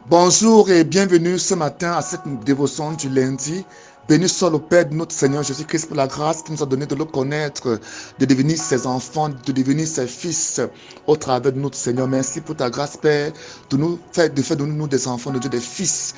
Bonjour et bienvenue ce matin à cette dévotion du lundi. Béni soit le Père de notre Seigneur Jésus-Christ pour la grâce qu'il nous a donné de le connaître, de devenir ses enfants, de devenir ses fils au travers de notre Seigneur. Merci pour ta grâce, Père, de faire de nous des enfants de Dieu, des fils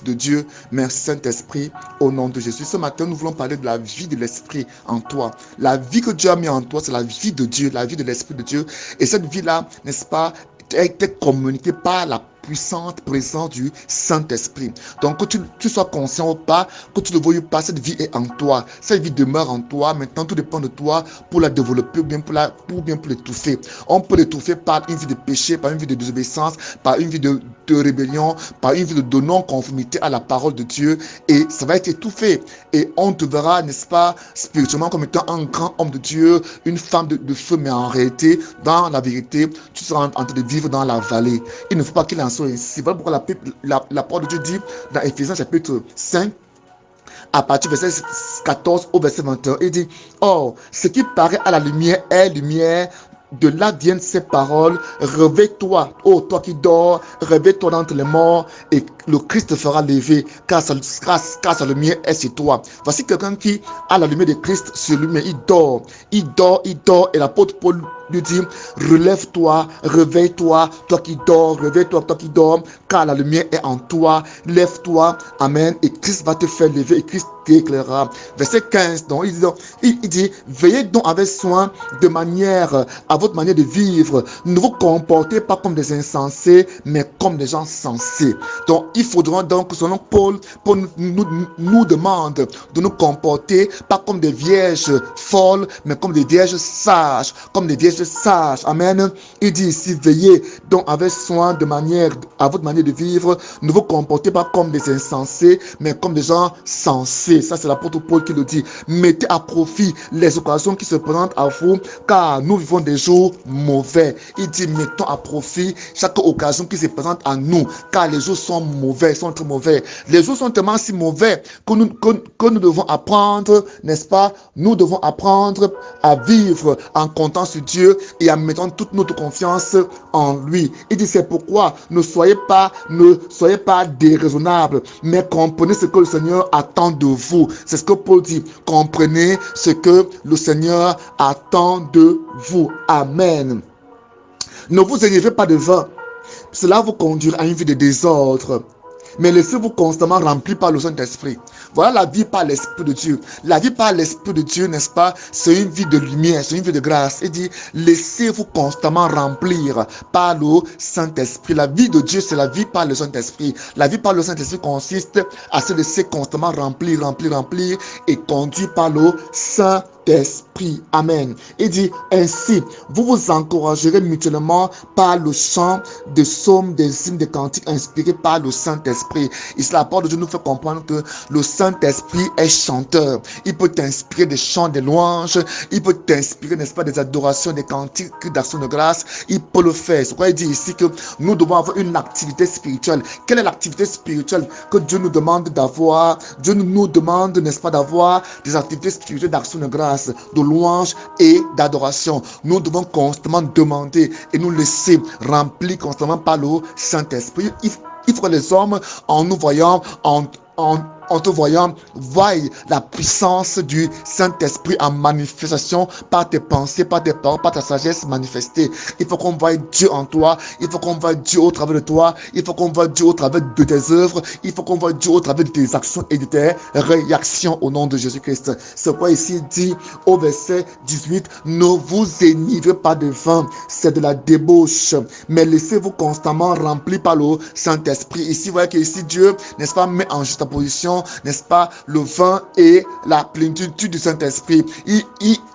de Dieu. Merci Saint-Esprit, au nom de Jésus. Ce matin, nous voulons parler de la vie de l'Esprit en toi. La vie que Dieu a mis en toi, c'est la vie de Dieu, la vie de l'Esprit de Dieu. Et cette vie-là, n'est-ce pas, a été communiquée par la puissante présence du Saint-Esprit. Donc, que tu sois conscient ou pas, que tu ne le veuilles pas, cette vie est en toi. Cette vie demeure en toi. Maintenant, tout dépend de toi pour la développer ou bien pour l'étouffer. On peut l'étouffer par une vie de péché, par une vie de désobéissance, par une vie de rébellion, par une vie de non-conformité à la parole de Dieu. Et ça va être étouffé. Et on te verra, n'est-ce pas, spirituellement comme étant un grand homme de Dieu, une femme de feu, mais en réalité, dans la vérité, tu seras en train de vivre dans la vallée. Il ne faut pas qu'il en soit ainsi. Voilà pourquoi la parole de Dieu dit dans Éphésiens chapitre 5, à partir du verset 14 au verset 21, il dit: Or, ce qui paraît à la lumière est lumière. De là viennent ces paroles: réveille-toi, ô toi qui dors, réveille-toi d'entre les morts, et le Christ te fera lever, car sa lumière est sur toi. Voici quelqu'un qui a la lumière de Christ sur lui, mais il dort, et l'apôtre Paul lui dit: relève-toi, réveille-toi, toi qui dors, réveille-toi, toi qui dors, car la lumière est en toi. Lève-toi, amen, et Christ va te faire lever, et Christ t'éclairera. Verset 15, donc, il dit: veillez donc avec soin de manière à votre manière de vivre. Ne vous comportez pas comme des insensés, mais comme des gens sensés. Donc, il faudra donc, selon Paul nous demande de nous comporter pas comme des vierges folles, mais comme des vierges sages, comme des vierges sages. Amen. Il dit ici: veillez donc avec soin de manière à votre manière de vivre. Ne vous comportez pas comme des insensés, mais comme des gens sensés. Ça, c'est l'apôtre Paul qui le dit. Mettez à profit les occasions qui se présentent à vous, car nous vivons des jours mauvais. Il dit: mettons à profit chaque occasion qui se présente à nous, car les jours sont mauvais, sont très mauvais. Les jours sont tellement si mauvais que nous devons apprendre, n'est-ce pas? Nous devons apprendre à vivre en comptant sur Dieu et en mettant toute notre confiance en lui. Il dit: c'est pourquoi ne soyez pas déraisonnables, mais comprenez ce que le Seigneur attend de vous. C'est ce que Paul dit: comprenez ce que le Seigneur attend de vous. Amen. Ne vous énervez pas de vin, cela vous conduira à une vie de désordre, mais laissez-vous constamment remplir par le Saint-Esprit. Voilà la vie par l'Esprit de Dieu. La vie par l'Esprit de Dieu, n'est-ce pas? C'est une vie de lumière, c'est une vie de grâce. Il dit: laissez-vous constamment remplir par le Saint-Esprit. La vie de Dieu, c'est la vie par le Saint-Esprit. La vie par le Saint-Esprit consiste à se laisser constamment remplir et conduire par le Saint-Esprit. Amen. Il dit ainsi: vous vous encouragerez mutuellement par le chant des psaumes, des hymnes, des cantiques inspirés par le Saint-Esprit. Ici, la parole de Dieu nous fait comprendre que le Saint-Esprit est chanteur. Il peut t'inspirer des chants, des louanges. Il peut t'inspirer, n'est-ce pas, des adorations, des cantiques, d'actions de grâce. Il peut le faire. C'est pourquoi il dit ici que nous devons avoir une activité spirituelle. Quelle est l'activité spirituelle que Dieu nous demande d'avoir? Dieu nous demande, n'est-ce pas, d'avoir des activités spirituelles d'action de grâce, de louange et d'adoration. Nous devons constamment demander et nous laisser remplir constamment par le Saint-Esprit. Il faut que les hommes, en nous voyant, en te voyant, voient la puissance du Saint-Esprit en manifestation par tes pensées, par tes paroles, par ta sagesse manifestée. Il faut qu'on voie Dieu en toi. Il faut qu'on voie Dieu au travers de toi. Il faut qu'on voie Dieu au travers de tes œuvres. Il faut qu'on voie Dieu au travers de tes actions et de tes réactions au nom de Jésus-Christ. C'est pourquoi ici dit au verset 18: ne vous enivrez pas de vin, c'est de la débauche, mais laissez-vous constamment remplir par le Saint-Esprit. Ici, vous voyez que ici Dieu, n'est-ce pas, met en juxtaposition, n'est-ce pas, le vin et la plénitude du Saint-Esprit.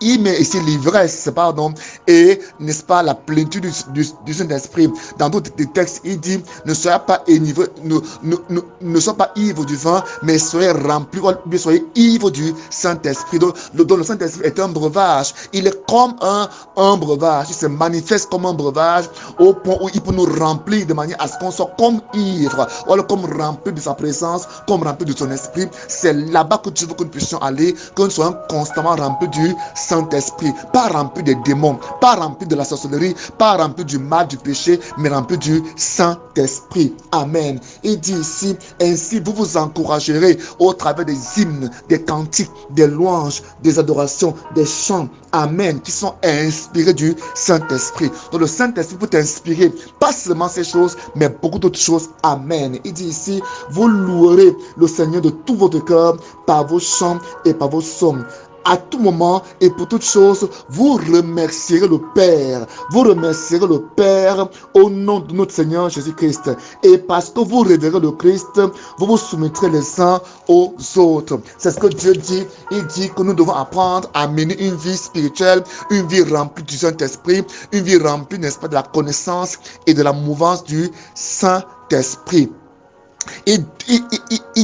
Il met ici l'ivresse, pardon, et, n'est-ce pas, la plénitude du Saint-Esprit. Dans d'autres textes, il dit: ne soyez pas enivrés, ne soyez pas ivres du vin, mais soyez remplis, soyez ivres du Saint-Esprit. Donc le Saint-Esprit est un breuvage. Il est comme un breuvage. Il se manifeste comme un breuvage au point où il peut nous remplir de manière à ce qu'on soit comme ivre, ou alors comme rempli de sa présence, comme rempli de son esprit. C'est là-bas que tu veux que nous puissions aller, que nous soyons constamment remplis du Saint-Esprit. Pas remplis des démons, pas remplis de la sorcellerie, pas remplis du mal, du péché, mais remplis du Saint-Esprit. Amen. Il dit ici, ainsi vous vous encouragerez au travers des hymnes, des cantiques, des louanges, des adorations, des chants. Amen. Qui sont inspirés du Saint-Esprit. Donc le Saint-Esprit peut t'inspirer, pas seulement ces choses, mais beaucoup d'autres choses. Amen. Il dit ici, vous louerez le Seigneur de tout votre cœur par vos chants et par vos psaumes. À tout moment et pour toutes choses, vous remercierez le Père. Vous remercierez le Père au nom de notre Seigneur Jésus-Christ. Et parce que vous révérez le Christ, vous vous soumettrez les uns aux autres. C'est ce que Dieu dit. Il dit que nous devons apprendre à mener une vie spirituelle, une vie remplie du Saint-Esprit, une vie remplie, n'est-ce pas, de la connaissance et de la mouvance du Saint-Esprit. Il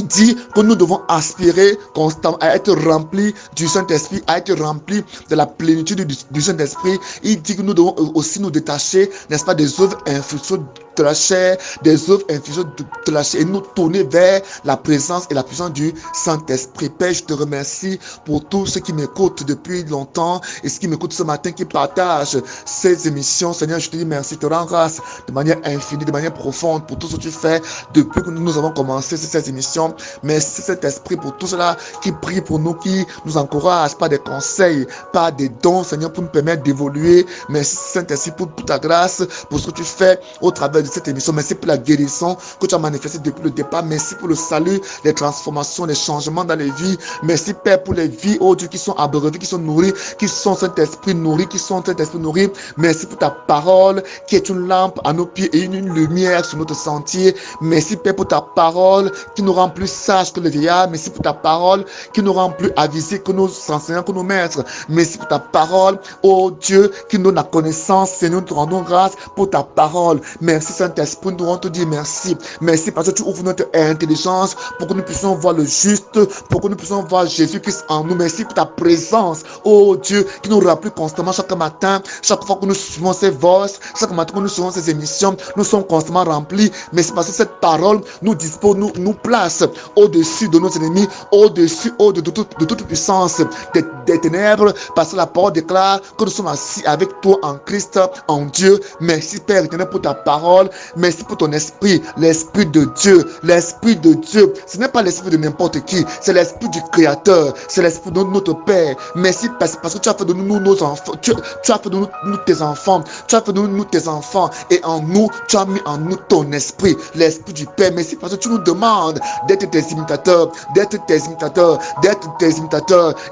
dit que nous devons aspirer constamment à être remplis du Saint-Esprit, à être remplis de la plénitude du Saint-Esprit. Il dit que nous devons aussi nous détacher, n'est-ce pas, des œuvres infructueuses de la chair, des œuvres infructueuses de la chair, et nous tourner vers la présence et la puissance du Saint-Esprit. Père, je te remercie pour tous ceux qui m'écoutent depuis longtemps et ceux qui m'écoutent ce matin, qui partagent ces émissions. Seigneur, je te dis merci, je te rends grâce de manière infinie, de manière profonde pour tout ce que tu fais depuis que nous avons commencé ces émissions. Merci cet esprit pour tout cela qui prie pour nous, qui nous encourage par des conseils, par des dons, Seigneur, pour nous permettre d'évoluer. Merci Saint-Esprit pour ta grâce, pour ce que tu fais au travers de cette émission. Merci pour la guérison que tu as manifestée depuis le départ. Merci pour le salut, les transformations, les changements dans les vies. Merci Père pour les vies, oh Dieu, qui sont abreuvées, qui sont nourries, qui sont Saint-Esprit nourris, qui sont Saint-Esprit nourris. Merci pour ta parole qui est une lampe à nos pieds et une lumière sur notre sentier. Merci Père pour ta parole qui nous rend plus sages que les vieillards. Merci pour ta parole qui nous rend plus avisés que nos enseignants, que nos maîtres. Merci pour ta parole, oh Dieu, qui nous donne la connaissance. Seigneur, nous te rendons grâce pour ta parole. Merci Saint-Esprit, nous devons te dire merci. Merci parce que tu ouvres notre intelligence pour que nous puissions voir le juste, pour que nous puissions voir Jésus-Christ en nous. Merci pour ta présence, oh Dieu, qui nous rappelle constamment chaque matin, chaque fois que nous suivons ces voix, chaque matin que nous suivons ces émissions, nous sommes constamment remplis. Merci parce que cette parole nous dispose, nous place au-dessus de nos ennemis, au-dessus de toute puissance des ténèbres, parce que la parole déclare que nous sommes assis avec toi en Christ, en Dieu. Merci Père éternel pour ta parole. Merci pour ton esprit, l'esprit de Dieu. L'esprit de Dieu, ce n'est pas l'esprit de n'importe qui, c'est l'esprit du Créateur, c'est l'esprit de notre Père. Merci parce que tu as fait de nous nos enfants, tu as fait de nous tes enfants, tu as fait de nous tes enfants, et en nous, tu as mis en nous ton esprit, l'esprit du Père. Merci parce que tu nous demandes d'être tes imitateurs,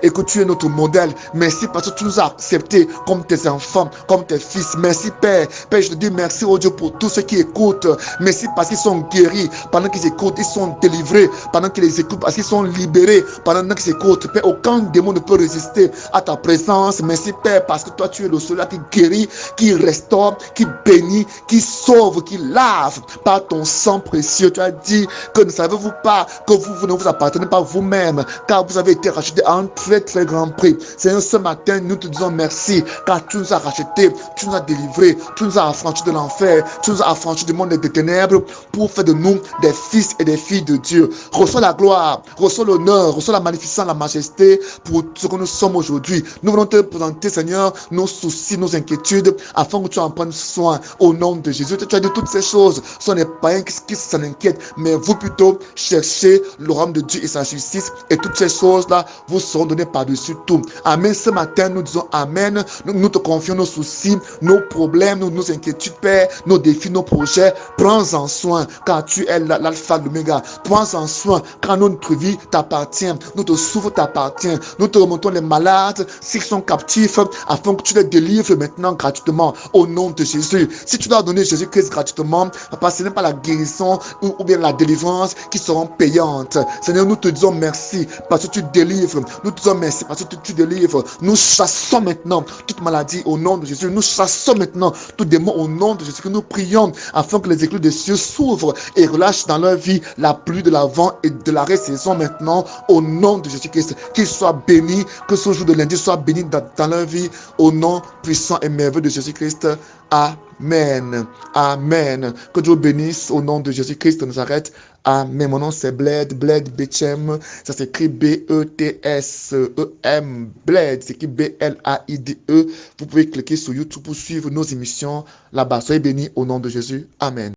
et que tu es notre modèle. Merci parce que tu nous as acceptés comme tes enfants, comme tes fils. Merci Père. Père, je te dis merci oh Dieu pour tous ceux qui écoutent. Merci parce qu'ils sont guéris. Pendant qu'ils écoutent, ils sont délivrés. Pendant qu'ils les écoutent, parce qu'ils sont libérés. Pendant qu'ils écoutent, Père, aucun démon ne peut résister à ta présence. Merci Père parce que toi tu es le seul qui guérit, qui restaure, qui bénit, qui sauve, qui lave par ton sang précieux. Tu as dit que ne savez-vous pas que vous ne vous appartenez pas vous-même, car vous avez été racheté à un très très grand prix. Seigneur, ce matin, nous te disons merci, car tu nous as rachetés, tu nous as délivrés, tu nous as affranchis de l'enfer, tu nous as affranchis du monde des ténèbres pour faire de nous des fils et des filles de Dieu. Reçois la gloire, reçois l'honneur, reçois la magnificence, la majesté pour ce que nous sommes aujourd'hui. Nous voulons te présenter, Seigneur, nos soucis, nos inquiétudes, afin que tu en prennes soin au nom de Jésus. Tu as dit toutes ces choses, ce sont les païens qui s'en inquiètent, mais vous plutôt cherchez le royaume de Dieu et sa justice, et toutes ces choses-là vous seront données par-dessus tout. Amen. Ce matin, nous disons Amen. Nous te confions nos soucis, nos problèmes, nos inquiétudes, Père, nos défis, nos projets. Prends-en soin, car tu es l'alpha, l'oméga. Prends-en soin, car notre vie t'appartient. Notre souffle t'appartient. Nous te remontons les malades, s'ils sont captifs, afin que tu les délivres maintenant gratuitement, au nom de Jésus. Si tu dois donner Jésus-Christ gratuitement, papa, ce n'est pas la guérison ou bien la délivrance qui seront payantes. Seigneur, nous te disons merci parce que tu délivres. Nous te disons merci parce que tu délivres. Nous chassons maintenant toute maladie au nom de Jésus. Nous chassons maintenant tout démon au nom de Jésus. Que nous prions afin que les éclus des cieux s'ouvrent et relâchent dans leur vie la pluie de l'avant et de la récession maintenant au nom de Jésus-Christ. Qu'ils soient bénis, que ce jour de lundi soit béni dans leur vie au nom puissant et merveilleux de Jésus-Christ. Amen. Amen. Que Dieu bénisse au nom de Jésus-Christ de Nazareth. Amen. Mon nom c'est Bled Betchem. Ça s'écrit Bettsem. Bled, c'est écrit Blaide. Vous pouvez cliquer sur YouTube pour suivre nos émissions là-bas. Soyez bénis au nom de Jésus. Amen.